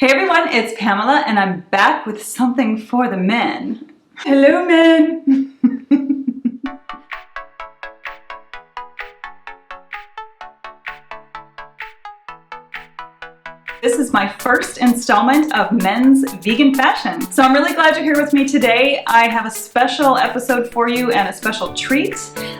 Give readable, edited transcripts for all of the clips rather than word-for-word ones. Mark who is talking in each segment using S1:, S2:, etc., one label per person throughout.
S1: Hey everyone, it's Pamela and I'm back with something for the men. Hello men! This is my first installment of men's vegan fashion. So I'm really glad you're here with me today. I have a special episode for you and a special treat.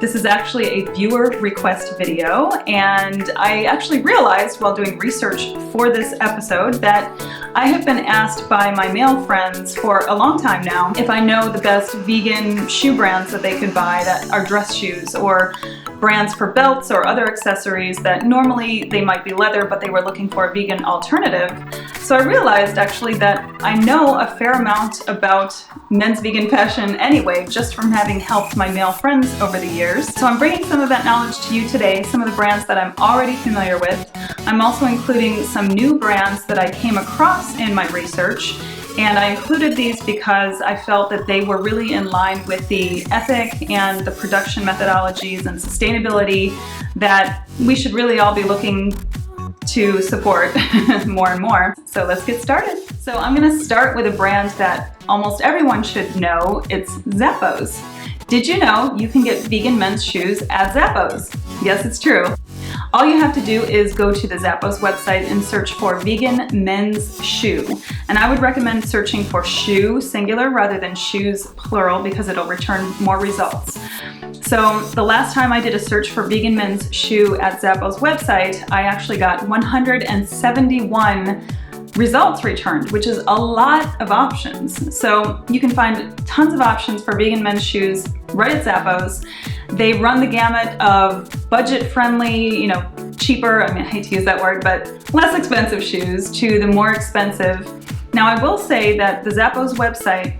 S1: This is actually a viewer request video, and I actually realized while doing research for this episode that I have been asked by my male friends for a long time now if I know the best vegan shoe brands that they could buy that are dress shoes, or brands for belts or other accessories that normally they might be leather but they were looking for a vegan alternative. So I realized actually that I know a fair amount about men's vegan fashion anyway, just from having helped my male friends over the years. So I'm bringing some of that knowledge to you today, some of the brands that I'm already familiar with. I'm also including some new brands that I came across in my research, and I included these because I felt that they were really in line with the ethic and the production methodologies and sustainability that we should really all be looking to support more and more. So let's get started. So I'm going to start with a brand that almost everyone should know. It's Zappos. Did you know you can get vegan men's shoes at Zappos? Yes, it's true. All you have to do is go to the Zappos website and search for vegan men's shoe. And I would recommend searching for shoe, singular, rather than shoes, plural, because it'll return more results. So the last time I did a search for vegan men's shoe at Zappos website, I actually got 171 results returned, which is a lot of options. So you can find tons of options for vegan men's shoes right at Zappos. They run the gamut of budget-friendly, cheaper, I hate to use that word, but less expensive shoes to the more expensive. Now I will say that the Zappos website,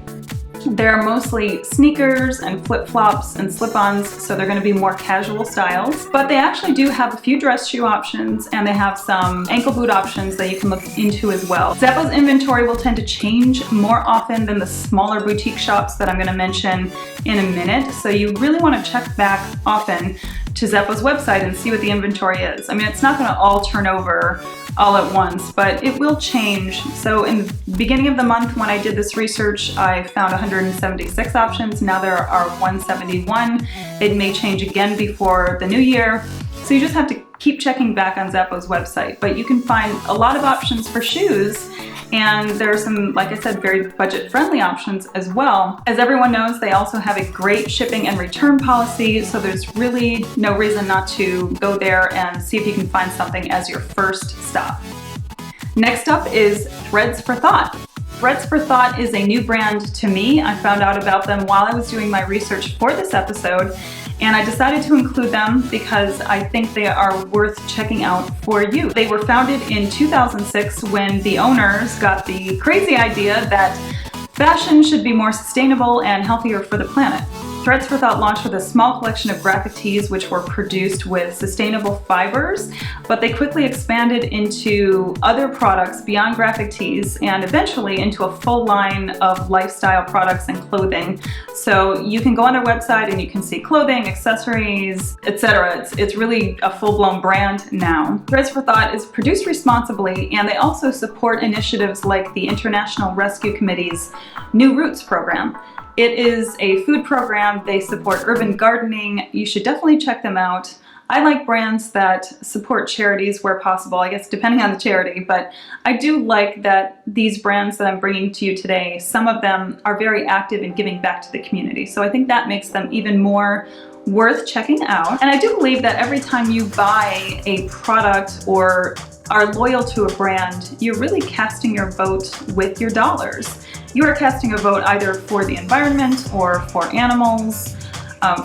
S1: they're mostly sneakers and flip-flops and slip-ons, so they're going to be more casual styles. But they actually do have a few dress shoe options, and they have some ankle boot options that you can look into as well. Zappos inventory will tend to change more often than the smaller boutique shops that I'm going to mention in a minute, so you really want to check back often to Zappos website and see what the inventory is. It's not going to all turn over all at once, but it will change. So in the beginning of the month when I did this research, I found 176 options. Now there are 171. It may change again before the new year. So you just have to keep checking back on Zappos website. But you can find a lot of options for shoes, and there are some, like I said, very budget-friendly options as well. As everyone knows, they also have a great shipping and return policy, so there's really no reason not to go there and see if you can find something as your first stop. Next up is Threads for Thought. Threads for Thought is a new brand to me. I found out about them while I was doing my research for this episode, and I decided to include them because I think they are worth checking out for you. They were founded in 2006 when the owners got the crazy idea that fashion should be more sustainable and healthier for the planet. Threads for Thought launched with a small collection of graphic tees which were produced with sustainable fibers, but they quickly expanded into other products beyond graphic tees and eventually into a full line of lifestyle products and clothing. So you can go on their website and you can see clothing, accessories, etc. It's really a full-blown brand now. Threads for Thought is produced responsibly, and they also support initiatives like the International Rescue Committee's New Roots program. It is a food program. They support urban gardening. You should definitely check them out. I like brands that support charities where possible, I guess depending on the charity, but I do like that these brands that I'm bringing to you today, some of them are very active in giving back to the community. So I think that makes them even more worth checking out. And I do believe that every time you buy a product or are loyal to a brand, you're really casting your vote with your dollars. You are casting a vote either for the environment or for animals,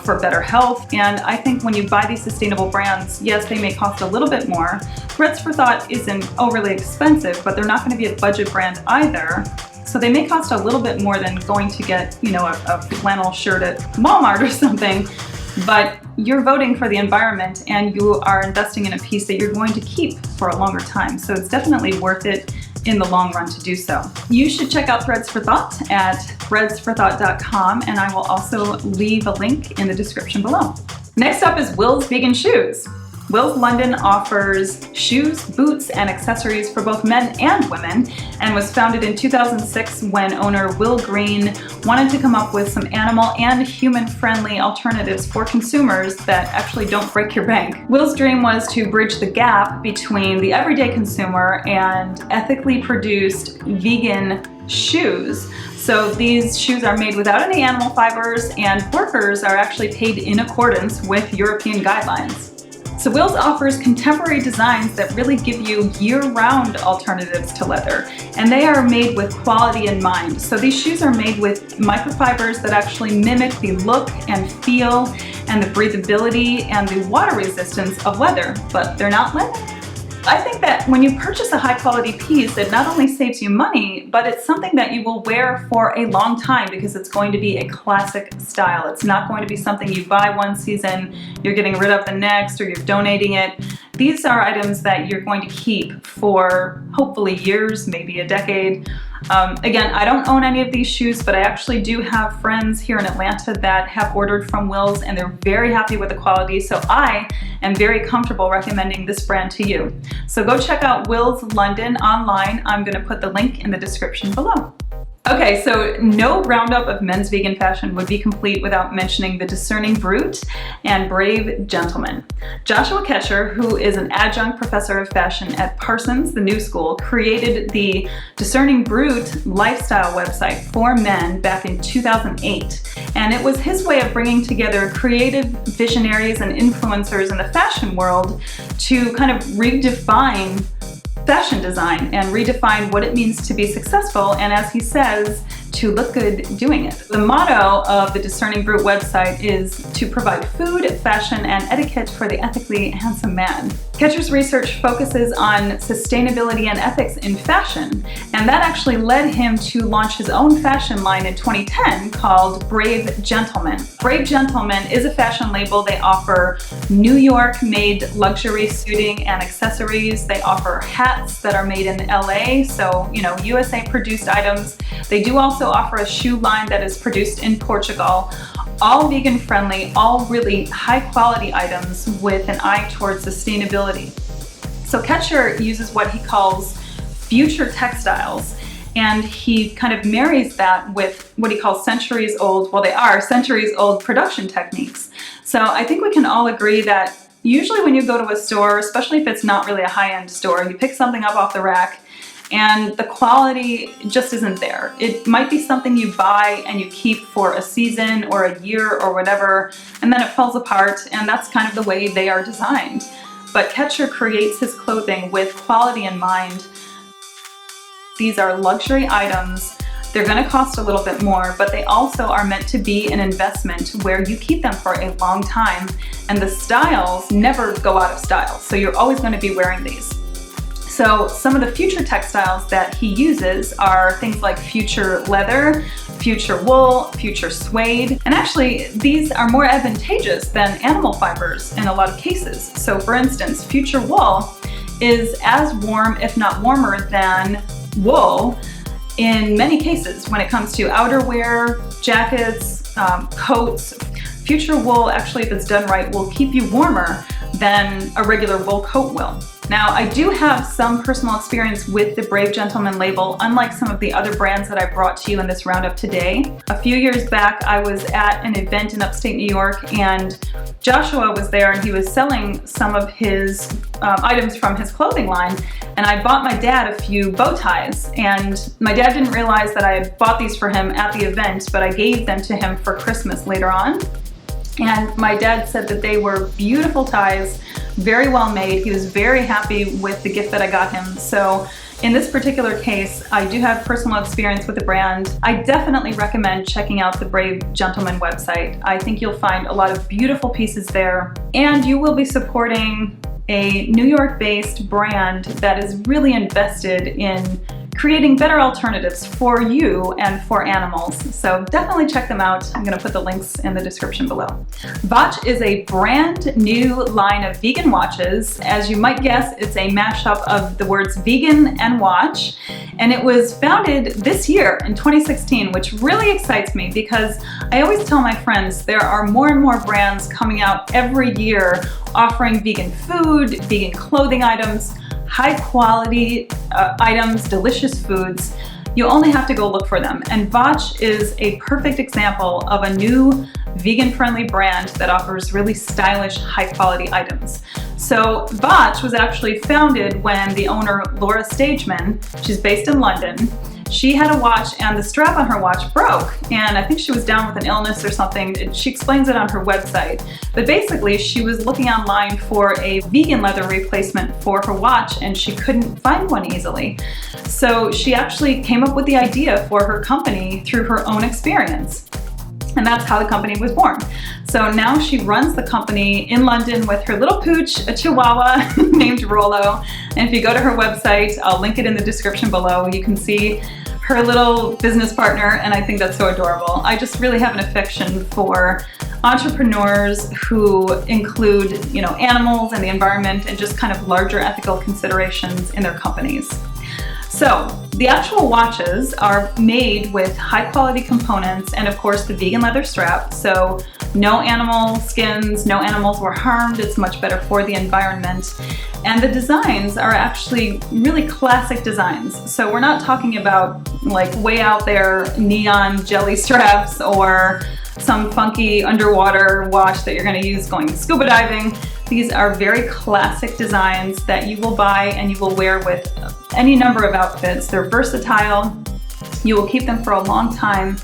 S1: for better health. And I think when you buy these sustainable brands, yes, they may cost a little bit more. Threads for Thought isn't overly expensive, but they're not going to be a budget brand either. So they may cost a little bit more than going to get, a flannel shirt at Walmart or something. But you're voting for the environment and you are investing in a piece that you're going to keep for a longer time. So it's definitely worth it in the long run to do so. You should check out Threads for Thought at threadsforthought.com, and I will also leave a link in the description below. Next up is Will's Vegan Shoes. Will's London offers shoes, boots, and accessories for both men and women, and was founded in 2006 when owner Will Green wanted to come up with some animal and human-friendly alternatives for consumers that actually don't break your bank. Will's dream was to bridge the gap between the everyday consumer and ethically produced vegan shoes. So these shoes are made without any animal fibers, and workers are actually paid in accordance with European guidelines. So Will's offers contemporary designs that really give you year-round alternatives to leather, and they are made with quality in mind. So these shoes are made with microfibers that actually mimic the look and feel and the breathability and the water resistance of leather, but they're not leather. I think that when you purchase a high quality piece, it not only saves you money, but it's something that you will wear for a long time because it's going to be a classic style. It's not going to be something you buy one season, you're getting rid of the next, or you're donating it. These are items that you're going to keep for hopefully years, maybe a decade. Again, I don't own any of these shoes, but I actually do have friends here in Atlanta that have ordered from Will's, and they're very happy with the quality, so I am very comfortable recommending this brand to you. So go check out Will's London online. I'm going to put the link in the description below. Okay, so no roundup of men's vegan fashion would be complete without mentioning the discerning brute and brave gentleman. Joshua Ketcher, who is an adjunct professor of fashion at Parsons, the New School, created the Discerning Brute lifestyle website for men back in 2008. And it was his way of bringing together creative visionaries and influencers in the fashion world to kind of redefine fashion design and redefine what it means to be successful, and as he says, to look good doing it. The motto of the Discerning Brute website is to provide food, fashion, and etiquette for the ethically handsome man. Ketcher's research focuses on sustainability and ethics in fashion, and that actually led him to launch his own fashion line in 2010 called Brave Gentleman. Brave Gentleman is a fashion label. They offer New York-made luxury suiting and accessories. They offer hats that are made in LA, so, you know, USA-produced items. They do also offer a shoe line that is produced in Portugal. All vegan friendly, all really high quality items with an eye towards sustainability. So Ketcher uses what he calls future textiles, and he kind of marries that with what he calls centuries old, well, they are centuries old production techniques. So I think we can all agree that usually when you go to a store, especially if it's not really a high-end store, you pick something up off the rack and the quality just isn't there. It might be something you buy and you keep for a season or a year or whatever, and then it falls apart, and that's kind of the way they are designed. But Ketcher creates his clothing with quality in mind. These are luxury items. They're going to cost a little bit more, but they also are meant to be an investment where you keep them for a long time, and the styles never go out of style, so you're always going to be wearing these. So some of the future textiles that he uses are things like future leather, future wool, future suede, and actually these are more advantageous than animal fibers in a lot of cases. So for instance, future wool is as warm, if not warmer, than wool in many cases when it comes to outerwear, jackets, coats. Future wool, actually, if it's done right, will keep you warmer than a regular wool coat will. Now, I do have some personal experience with the Brave Gentleman label, unlike some of the other brands that I brought to you in this roundup today. A few years back, I was at an event in upstate New York, and Joshua was there, and he was selling some of his items from his clothing line, and I bought my dad a few bow ties, and my dad didn't realize that I had bought these for him at the event, but I gave them to him for Christmas later on. And my dad said that they were beautiful ties, very well made. He was very happy with the gift that I got him. So in this particular case, I do have personal experience with the brand. I definitely recommend checking out the Brave Gentleman website. I think you'll find a lot of beautiful pieces there, and you will be supporting a New York-based brand that is really invested in creating better alternatives for you and for animals. So definitely check them out. I'm going to put the links in the description below. Botch is a brand new line of vegan watches. As you might guess, it's a mashup of the words vegan and watch. And it was founded this year in 2016, which really excites me because I always tell my friends there are more and more brands coming out every year offering vegan food, vegan clothing items, high quality items, delicious foods. You only have to go look for them. And Botch is a perfect example of a new vegan-friendly brand that offers really stylish, high-quality items. So Botch was actually founded when the owner, Laura Stageman, she's based in London, she had a watch and the strap on her watch broke, and I think she was down with an illness or something. She explains it on her website. But basically, she was looking online for a vegan leather replacement for her watch and she couldn't find one easily. So she actually came up with the idea for her company through her own experience. And that's how the company was born. So now she runs the company in London with her little pooch, a Chihuahua named Rollo. And if you go to her website, I'll link it in the description below. You can see her little business partner, and I think that's so adorable. I just really have an affection for entrepreneurs who include, animals and the environment and just kind of larger ethical considerations in their companies. So the actual watches are made with high quality components and of course the vegan leather strap. So no animal skins, no animals were harmed. It's much better for the environment. And the designs are actually really classic designs. So we're not talking about like way out there neon jelly straps or some funky underwater watch that you're going to use going scuba diving. These are very classic designs that you will buy and you will wear with any number of outfits. They're versatile. You will keep them for a long time.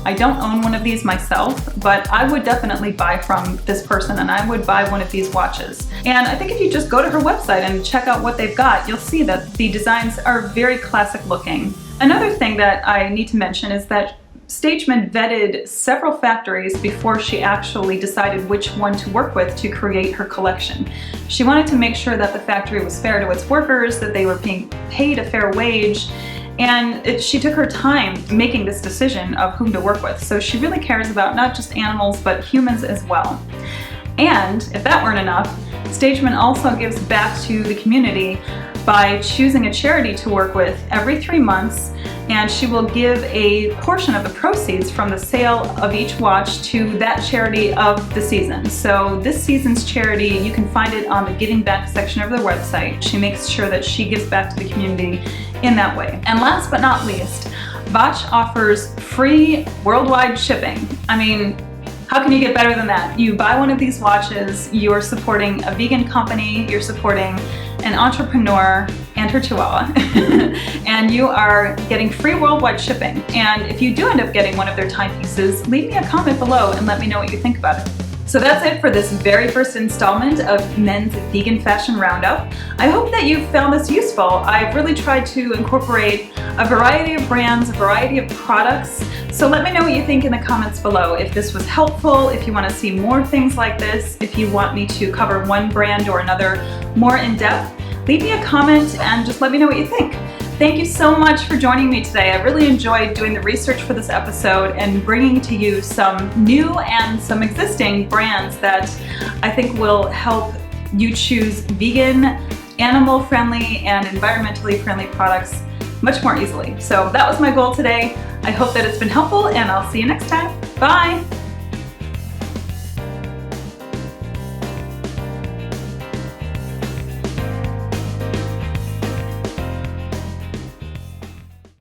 S1: I don't own one of these myself, but I would definitely buy from this person and I would buy one of these watches. And I think if you just go to her website and check out what they've got, you'll see that the designs are very classic looking. Another thing that I need to mention is that Stageman vetted several factories before she actually decided which one to work with to create her collection. She wanted to make sure that the factory was fair to its workers, that they were being paid a fair wage, and she took her time making this decision of whom to work with. So she really cares about not just animals, but humans as well. And if that weren't enough, Stageman also gives back to the community by choosing a charity to work with every 3 months, and she will give a portion of the proceeds from the sale of each watch to that charity of the season. So this season's charity, you can find it on the Giving Back section of their website. She makes sure that she gives back to the community in that way. And last but not least, Botch offers free worldwide shipping. I mean, how can you get better than that? You buy one of these watches, you're supporting a vegan company, you're supporting an entrepreneur and her Chihuahua, and you are getting free worldwide shipping. And if you do end up getting one of their timepieces, leave me a comment below and let me know what you think about it. So that's it for this very first installment of Men's Vegan Fashion Roundup. I hope that you found this useful. I've really tried to incorporate a variety of brands, a variety of products. So let me know what you think in the comments below. If this was helpful, if you want to see more things like this, if you want me to cover one brand or another more in depth, leave me a comment and just let me know what you think. Thank you so much for joining me today. I really enjoyed doing the research for this episode and bringing to you some new and some existing brands that I think will help you choose vegan, animal-friendly, and environmentally friendly products much more easily. So that was my goal today. I hope that it's been helpful, and I'll see you next time. Bye!